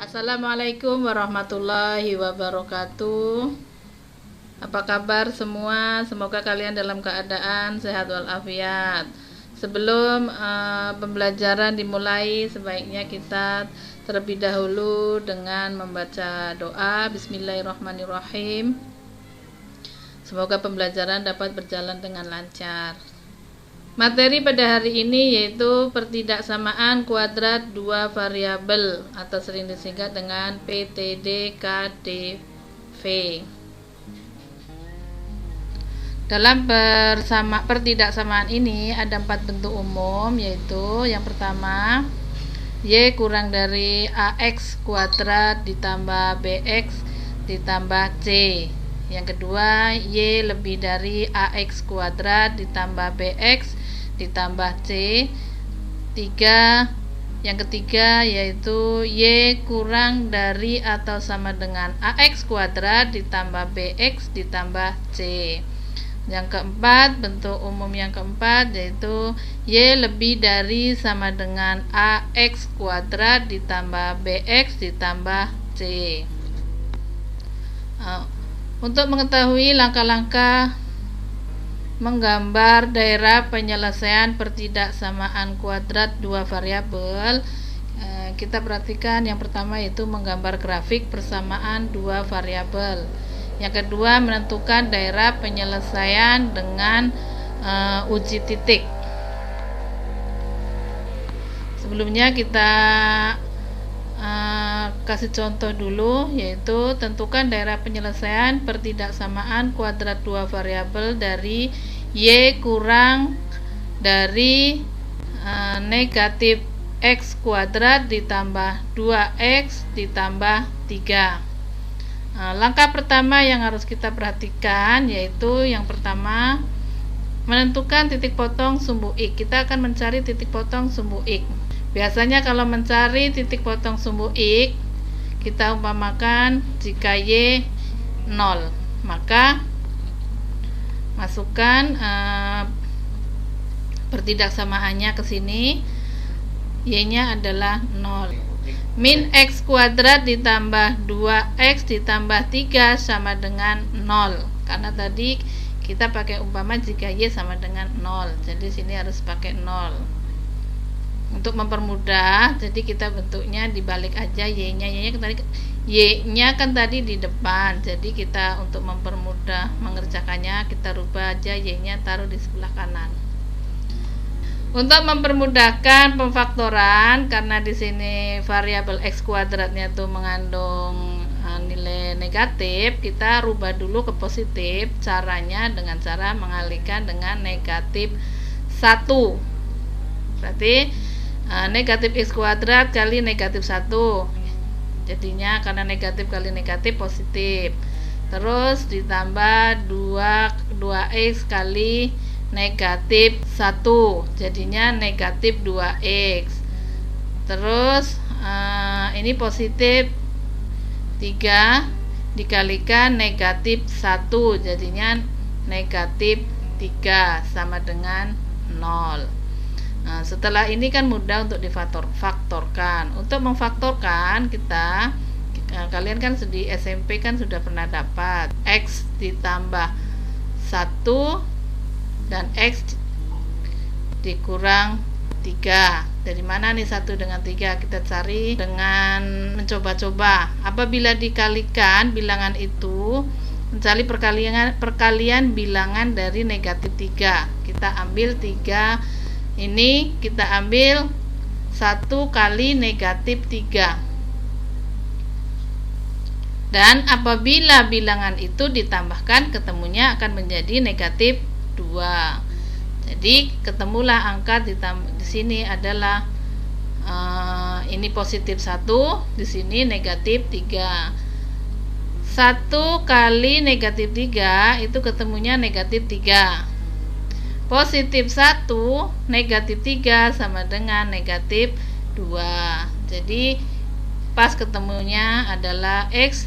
Assalamualaikum warahmatullahi wabarakatuh. Apa kabar semua? Semoga kalian dalam keadaan sehat walafiat. Sebelum pembelajaran dimulai, sebaiknya kita terlebih dahulu dengan membaca doa. Bismillahirrahmanirrahim. Semoga pembelajaran dapat berjalan dengan lancar. Materi pada hari ini yaitu pertidaksamaan kuadrat dua variabel atau sering disingkat dengan PTD-KdV. Dalam pertidaksamaan ini ada 4 bentuk umum, yaitu yang pertama Y kurang dari AX kuadrat ditambah BX ditambah C. Yang kedua Y lebih dari AX kuadrat ditambah BX ditambah C. Yang ketiga yaitu Y kurang dari atau sama dengan AX kuadrat ditambah BX ditambah C. Yang keempat, bentuk umum yang keempat yaitu Y lebih dari sama dengan AX kuadrat ditambah BX ditambah C. Untuk mengetahui langkah-langkah menggambar daerah penyelesaian pertidaksamaan kuadrat dua variabel, kita perhatikan yang pertama yaitu menggambar grafik persamaan dua variabel. Yang kedua, menentukan daerah penyelesaian dengan uji titik. Sebelumnya kita kasih contoh dulu, yaitu tentukan daerah penyelesaian pertidaksamaan kuadrat dua variabel dari Y kurang dari negatif X kuadrat ditambah 2X ditambah 3. Langkah pertama yang harus kita perhatikan yaitu yang pertama, menentukan titik potong sumbu X. Kita akan mencari titik potong sumbu X. Biasanya kalau mencari titik potong sumbu X, kita umpamakan jika Y 0, maka masukkan pertidaksamaannya ke sini. Y-nya adalah 0. Min X kuadrat ditambah 2X ditambah 3 sama dengan 0. Karena tadi kita pakai umpama jika Y sama dengan 0. Jadi sini harus pakai 0. Untuk mempermudah, jadi kita bentuknya dibalik aja Y-nya kan tadi di depan. Jadi kita untuk mempermudah mengerjakannya, kita rubah aja Y-nya taruh di sebelah kanan. Untuk mempermudahkan pemfaktoran, karena di sini variabel X kuadratnya itu mengandung nilai negatif, kita rubah dulu ke positif. Caranya dengan cara mengalihkan dengan negatif 1. Berarti negatif X kuadrat kali negatif 1, jadinya karena negatif kali negatif positif. Terus ditambah 2X kali negatif 1, jadinya negatif 2X. Terus ini positif 3 dikalikan negatif 1, jadinya negatif 3 sama dengan 0. Setelah ini kan mudah untuk difaktorkan. Untuk memfaktorkan kalian kan di SMP kan sudah pernah dapat X ditambah 1 dan X dikurang 3. Dari mana nih 1 dengan 3? Kita cari dengan mencoba-coba. Apabila dikalikan bilangan itu, mencari perkalian bilangan dari negatif 3. Kita ambil 3 ini, kita ambil 1 kali negatif 3. Dan apabila bilangan itu ditambahkan, ketemunya akan menjadi negatif 2. Jadi ketemulah angka di sini adalah ini positif 1, di sini negatif 3. 1 kali negatif 3 itu ketemunya negatif 3. Positif 1 negatif 3 sama dengan negatif 2. Jadi pas ketemunya adalah X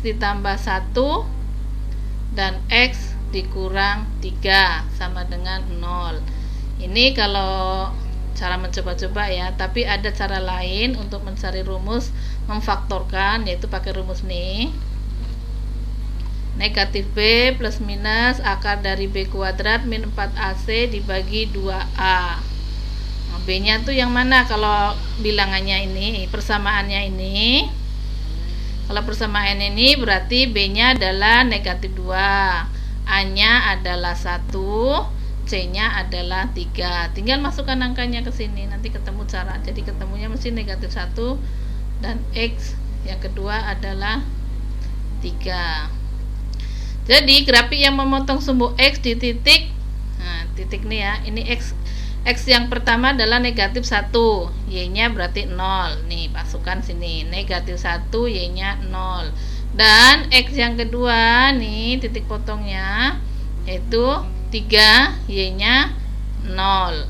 ditambah 1 dan X dikurang 3 sama dengan 0. Ini kalau cara mencoba-coba ya, tapi ada cara lain untuk mencari rumus memfaktorkan, yaitu pakai rumus nih. Negatif B plus minus akar dari B kuadrat min 4AC dibagi 2A. Nah, B nya tuh yang mana kalau bilangannya ini, persamaannya ini? Kalau persamaan ini berarti B nya adalah negatif 2, A nya adalah 1, C nya adalah 3. Tinggal masukkan angkanya ke sini, nanti ketemu cara. Jadi ketemunya mesti negatif 1 dan X yang kedua adalah 3. Jadi grafik yang memotong sumbu X di titik, nah titik nih ya, ini X yang pertama adalah negatif 1, Y nya berarti 0. Nih masukkan sini, negatif 1, Y nya 0. Dan X yang kedua nih titik potongnya yaitu 3, Y nya 0.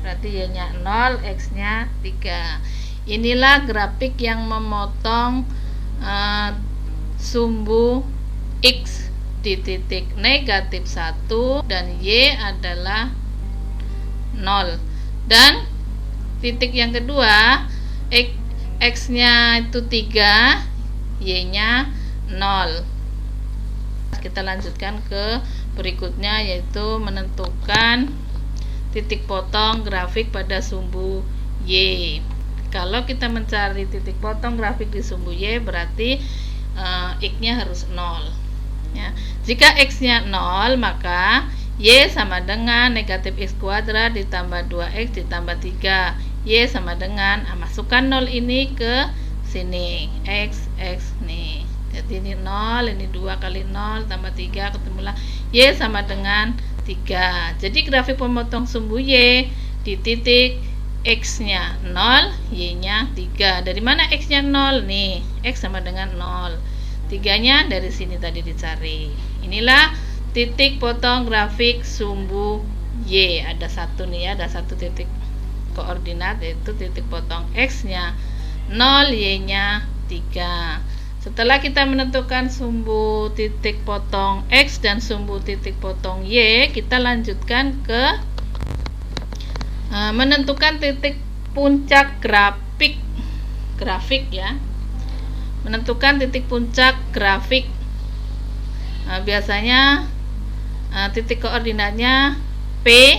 Berarti Y nya 0, X nya 3. Inilah grafik yang memotong sumbu X di titik negatif 1 dan Y adalah 0. Dan titik yang kedua X nya itu 3, Y nya 0. Kita lanjutkan ke berikutnya, yaitu menentukan titik potong grafik pada sumbu Y. Kalau kita mencari titik potong grafik di sumbu Y, berarti X nya harus 0 ya. Jika X nya 0, maka Y sama dengan negatif X kuadrat ditambah 2X ditambah 3. Y sama dengan, masukkan 0 ini ke sini, X nih. Jadi ini 0, ini 2 kali 0 tambah 3, ketemulah Y sama dengan 3. Jadi grafik pemotong sumbu Y di titik X nya 0, Y nya 3. Dari mana X nya 0? Nih, X sama dengan 0. 3 nya dari sini tadi dicari. Inilah titik potong grafik sumbu Y. Ada satu nih ya, ada satu titik koordinat, yaitu titik potong X nya 0, Y nya 3. Setelah kita menentukan sumbu titik potong X dan sumbu titik potong Y, kita lanjutkan ke menentukan titik puncak grafik ya. Menentukan titik puncak grafik. Biasanya titik koordinatnya P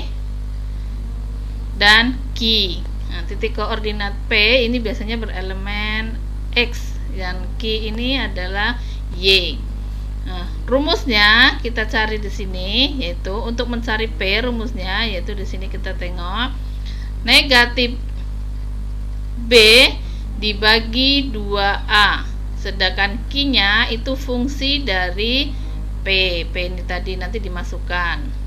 dan Q. Titik koordinat P ini biasanya berelemen X dan Q ini adalah Y. Rumusnya kita cari di sini, yaitu untuk mencari P, rumusnya yaitu di sini kita tengok negatif B dibagi 2A, sedangkan Q-nya itu fungsi dari P. P ini tadi nanti dimasukkan.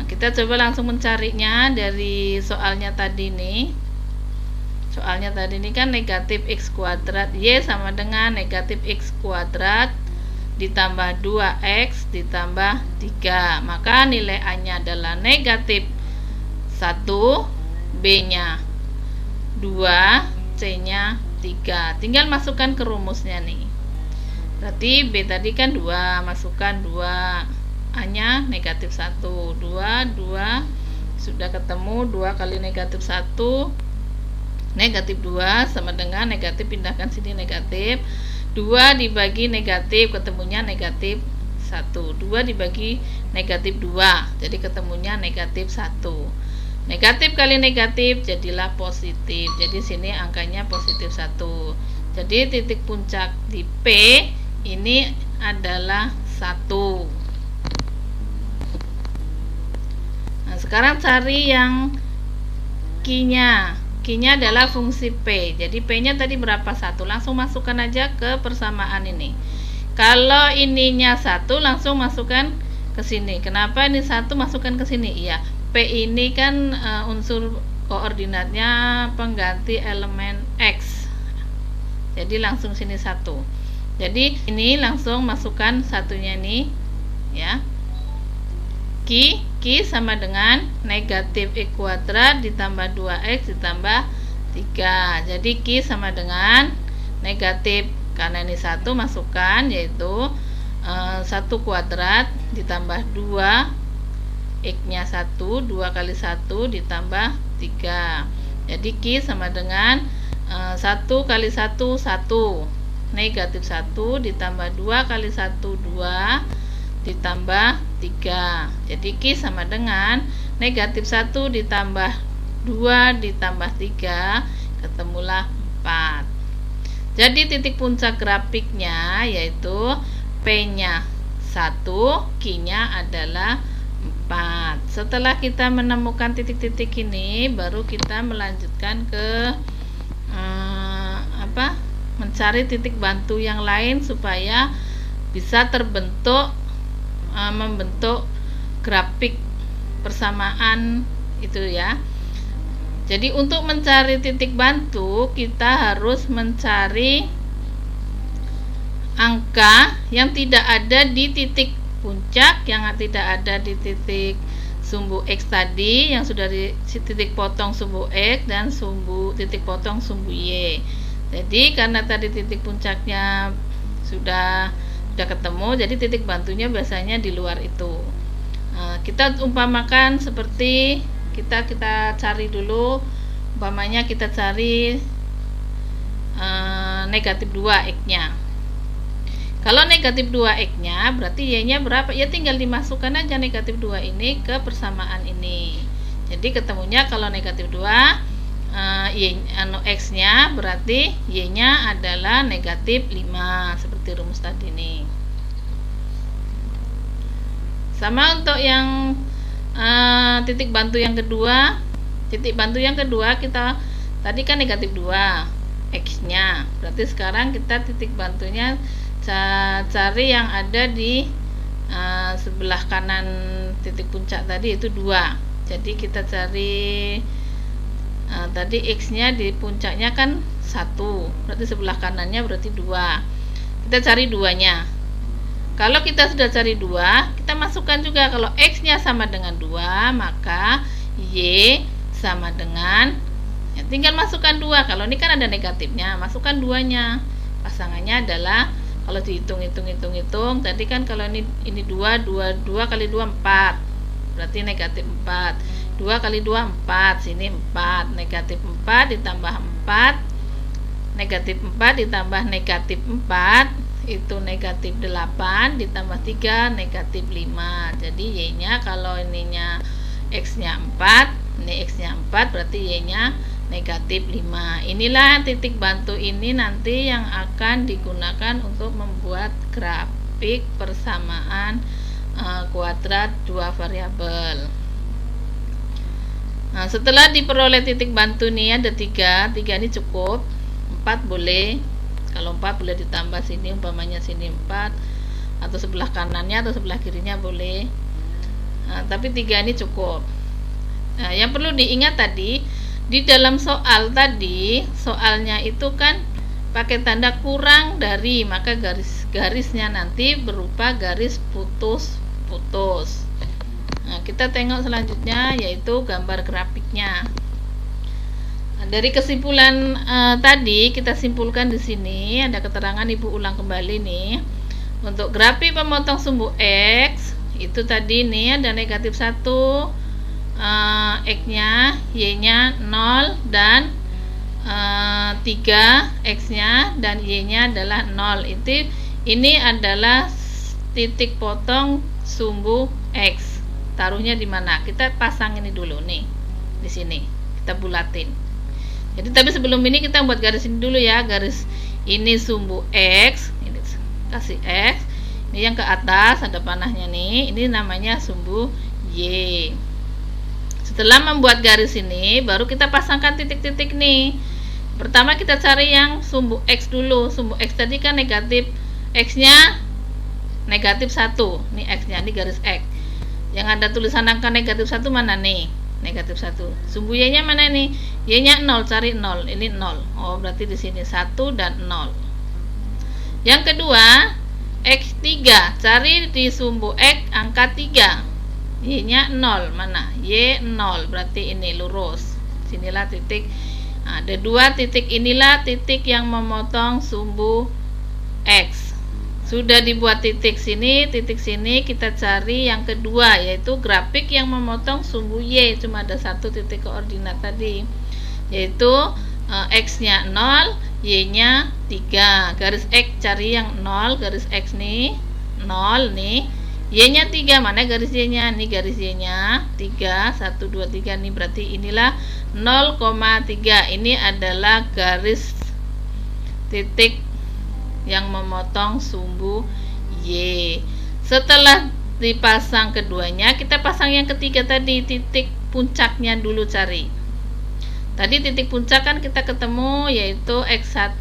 Kita coba langsung mencarinya dari soalnya tadi nih. Soalnya tadi ini kan negatif X kuadrat Y sama dengan negatif X kuadrat ditambah 2X ditambah 3. Maka nilai A nya adalah negatif 1, B nya 2, C nya 3. Tinggal masukkan ke rumusnya nih. Berarti B tadi kan 2, masukkan 2, A nya negatif 1, 2 sudah ketemu. 2 kali negatif 1 negatif 2 sama dengan negatif, pindahkan sini negatif 2 dibagi negatif, ketemunya negatif 1. 2 dibagi negatif 2, jadi ketemunya negatif 1. Negatif kali negatif jadilah positif, jadi sini angkanya positif 1. Jadi titik puncak di P ini adalah 1. Nah, sekarang cari yang Q-nya. Q-nya adalah fungsi P. Jadi P-nya tadi berapa? 1. Langsung masukkan aja ke persamaan ini. Kalau ininya 1, langsung masukkan ke sini. Kenapa ini 1 masukkan ke sini? Iya, P ini kan unsur koordinatnya pengganti elemen X. Jadi langsung sini 1. Jadi ini langsung masukkan satunya nih ya. Q sama dengan negatif X kuadrat ditambah 2X ditambah 3. Jadi Q sama dengan negatif, karena ini 1 masukkan, yaitu 1 kuadrat ditambah 2, X nya 1, 2 kali 1 ditambah 3. Jadi Q sama dengan 1 kali 1 1, negatif 1 ditambah 2 kali 1 2 ditambah 3. Jadi Q sama dengan negatif 1 ditambah 2 ditambah 3, ketemulah 4. Jadi titik puncak grafiknya yaitu P-nya 1, Q-nya adalah 4. Setelah kita menemukan titik-titik ini, baru kita melanjutkan ke mencari titik bantu yang lain supaya bisa membentuk grafik persamaan itu ya. Jadi untuk mencari titik bantu, kita harus mencari angka yang tidak ada di titik puncak, yang tidak ada di titik sumbu X tadi, yang sudah di titik potong sumbu X dan titik potong sumbu Y. Jadi karena tadi titik puncaknya sudah ketemu, jadi titik bantunya biasanya di luar itu. Kita umpamakan seperti kita cari dulu, umpamanya kita cari negatif 2 X-nya. Kalau negatif 2 X-nya berarti Y-nya berapa? Ya tinggal dimasukkan aja negatif 2 ini ke persamaan ini. Jadi ketemunya kalau negatif 2 X-nya berarti Y-nya adalah negatif 5, seperti rumus tadi nih. Sama untuk yang titik bantu yang kedua. Titik bantu yang kedua kita tadi kan negatif 2 X-nya. Berarti sekarang kita titik bantunya cari yang ada di sebelah kanan titik puncak tadi, itu 2. Jadi kita cari tadi X-nya di puncaknya kan 1, berarti sebelah kanannya berarti 2. Kita cari 2-nya. Kalau kita sudah cari 2, kita masukkan juga kalau X-nya sama dengan 2, maka Y sama dengan, ya tinggal masukkan 2. Kalau ini kan ada negatifnya, masukkan 2-nya. Pasangannya adalah, kalau dihitung tadi kan kalau ini 2 kali 2 4, berarti negatif 4. 2 kali 2 4, sini 4, negatif 4 ditambah 4, negatif 4 ditambah negatif 4 itu negatif 8 ditambah 3 negatif 5. Jadi Y-nya kalau ininya X-nya 4, ini X-nya 4, berarti Y-nya negatif 5. Inilah titik bantu ini nanti yang akan digunakan untuk membuat grafik persamaan kuadrat dua variabel. Nah, setelah diperoleh titik bantu nih ada 3 ini cukup. 4 boleh, kalau 4 boleh ditambah sini, umpamanya sini 4, atau sebelah kanannya atau sebelah kirinya boleh. Tapi 3 ini cukup. Nah, yang perlu diingat tadi, di dalam soal tadi, soalnya itu kan pakai tanda kurang dari, maka garisnya nanti berupa garis putus-putus. Nah, kita tengok selanjutnya yaitu gambar grafiknya. Nah, dari kesimpulan tadi kita simpulkan di sini ada keterangan, ibu ulang kembali nih. Untuk grafik pemotong sumbu X itu tadi nih ada negatif 1, X-nya, Y-nya 0 dan 3 X-nya dan Y-nya adalah 0. Ini adalah titik potong sumbu X. Taruhnya di mana? Kita pasang ini dulu nih. Di sini. Kita bulatin. Jadi tapi sebelum ini kita buat garis ini dulu ya. Garis ini sumbu X, ini kasih X. Ini yang ke atas ada panahnya nih. Ini namanya sumbu Y. Setelah membuat garis ini, baru kita pasangkan titik-titik nih. Pertama kita cari yang sumbu X dulu. Sumbu X tadi kan negatif, X-nya negatif 1. Ini X-nya, ini garis X. Yang ada tulisan angka negatif 1 mana nih? Negatif 1. Sumbu Y-nya mana nih? Y-nya 0, cari 0. Ini 0. Oh, berarti di sini 1 dan 0. Yang kedua, X3. Cari di sumbu X angka 3. Y-nya 0, mana? Y 0, berarti ini lurus. Sinilah titik. Nah, ada 2 titik, inilah titik yang memotong sumbu X. Sudah dibuat titik sini, kita cari yang kedua, yaitu grafik yang memotong sumbu Y. Cuma ada satu titik koordinat tadi, yaitu X-nya 0, Y-nya 3. Garis X cari yang 0, garis X nih 0 nih. Y-nya 3, mana garis Y-nya? Nih garis Y-nya 3, 1, 2, 3 nih, berarti inilah 0,3. Ini adalah garis titik yang memotong sumbu Y. Setelah dipasang keduanya, kita pasang yang ketiga tadi, titik puncaknya dulu cari. Tadi titik puncak kan kita ketemu, yaitu X1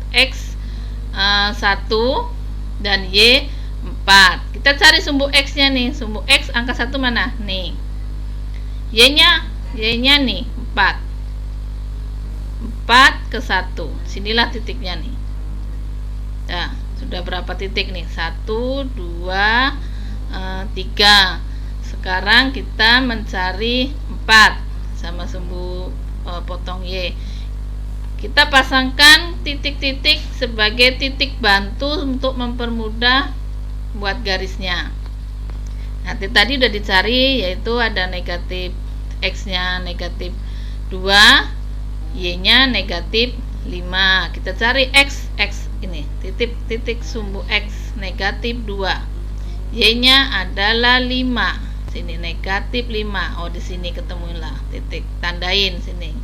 dan Y 4. Kita cari sumbu X nya nih. Sumbu X angka 1 mana? Nih. Y nya nih 4 ke 1. Sinilah titiknya nih. Nah, sudah berapa titik nih? 1, 2, 3. Sekarang kita mencari 4 sama sumbu potong Y. Kita pasangkan titik-titik sebagai titik bantu untuk mempermudah buat garisnya. Nanti tadi udah dicari, yaitu ada negatif X nya negatif 2, Y nya negatif 5. Kita cari X ini, titik sumbu X negatif 2, Y nya adalah 5. Sini negatif 5. Oh, di sini ketemulah titik, tandain sini,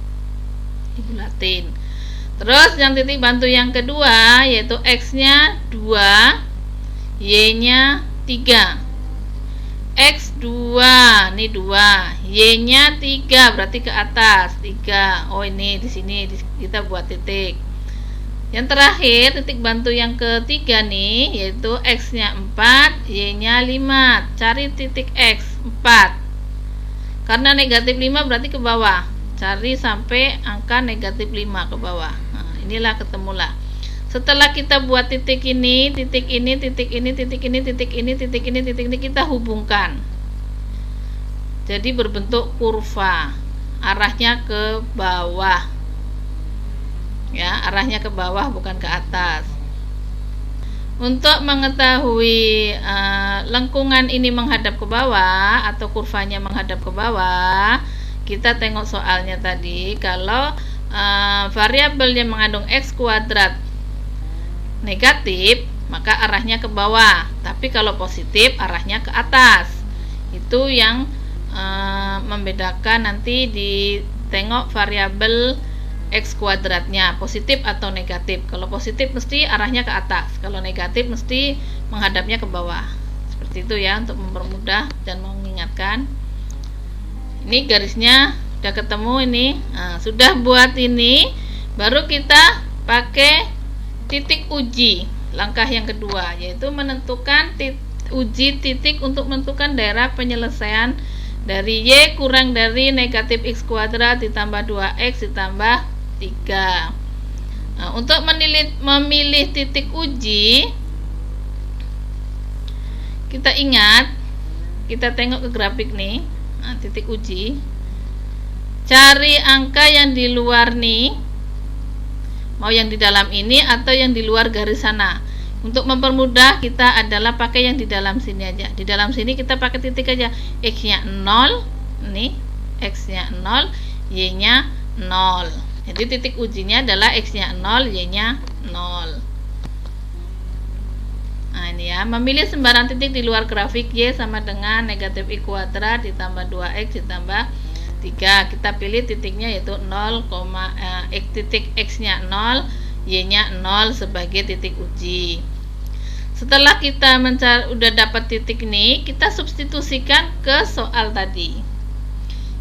dibulatin. Terus yang titik bantu yang kedua, yaitu X nya 2, Y nya 3. X 2, ini 2, Y nya 3, berarti ke atas 3. Oh, ini di sini kita buat titik. Yang terakhir, titik bantu yang ketiga nih, yaitu X nya 4, Y nya 5. Cari titik X 4. Karena negatif 5 berarti ke bawah. Cari sampai angka negatif 5 ke bawah. Nah, inilah ketemulah. Setelah kita buat titik ini, titik ini, titik ini, titik ini, titik ini, titik ini, titik ini, kita hubungkan. Jadi berbentuk kurva. Arahnya ke bawah. Ya, arahnya ke bawah bukan ke atas. Untuk mengetahui lengkungan ini menghadap ke bawah atau kurvanya menghadap ke bawah, kita tengok soalnya tadi. Kalau variabel yang mengandung X kuadrat negatif, maka arahnya ke bawah. Tapi kalau positif, arahnya ke atas. Itu yang membedakan nanti ditengok variabel X kuadratnya positif atau negatif. Kalau positif mesti arahnya ke atas, kalau negatif mesti menghadapnya ke bawah. Seperti itu ya, untuk mempermudah dan mengingatkan. Ini garisnya udah ketemu ini. Nah, sudah buat ini, baru kita pakai titik uji. Langkah yang kedua yaitu menentukan uji titik untuk menentukan daerah penyelesaian dari Y kurang dari negatif X kuadrat ditambah 2X ditambah 3. Nah, untuk memilih titik uji, kita ingat, kita tengok ke grafik nih. Nah, titik uji, cari angka yang di luar nih, mau yang di dalam ini atau yang di luar garis sana. Untuk mempermudah kita adalah pakai yang di dalam sini aja. Di dalam sini kita pakai titik aja. X nya 0, nih X nya 0, Y nya 0. Jadi titik ujinya adalah X nya 0, Y nya 0. Nah, ini ya, memilih sembarang titik di luar grafik Y sama dengan negatif Y kuadrat ditambah 2X ditambah 3. Kita pilih titiknya yaitu 0, titik X nya 0, Y nya 0 sebagai titik uji. Setelah kita udah dapat titik ini, kita substitusikan ke soal tadi,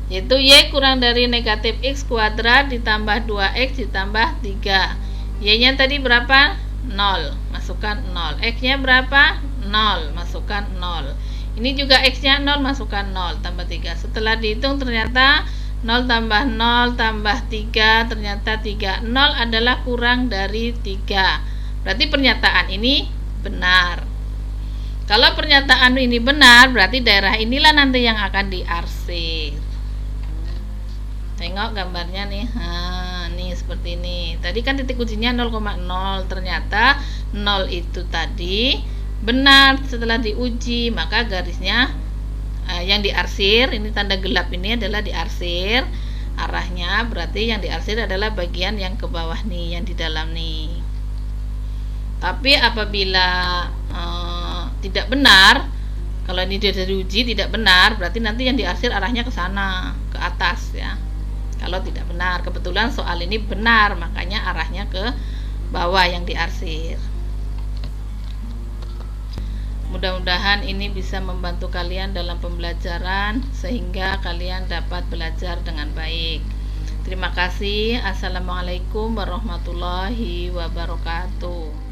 yaitu Y kurang dari negatif X kuadrat ditambah 2X ditambah 3. Y nya tadi berapa? 0, masukkan 0. X nya berapa? 0, masukkan 0. Ini juga X nya 0, masukkan 0, tambah 3. Setelah dihitung ternyata 0 tambah 0 tambah 3, ternyata 3. 0 adalah kurang dari 3. Berarti pernyataan ini benar. Kalau pernyataan ini benar, berarti daerah inilah nanti yang akan diarsir. Tengok gambarnya nih. Nah, nih seperti ini. Tadi kan titik ujinya 0,0. Ternyata 0 itu tadi benar setelah diuji, maka garisnya yang diarsir, ini tanda gelap ini adalah diarsir arahnya, berarti yang diarsir adalah bagian yang ke bawah nih, yang di dalam nih. Tapi apabila tidak benar, kalau ini sudah diuji tidak benar, berarti nanti yang diarsir arahnya ke sana, ke atas ya. Kalau tidak benar, kebetulan soal ini benar, makanya arahnya ke bawah yang diarsir. Mudah-mudahan ini bisa membantu kalian dalam pembelajaran sehingga kalian dapat belajar dengan baik. Terima kasih. Assalamualaikum warahmatullahi wabarakatuh.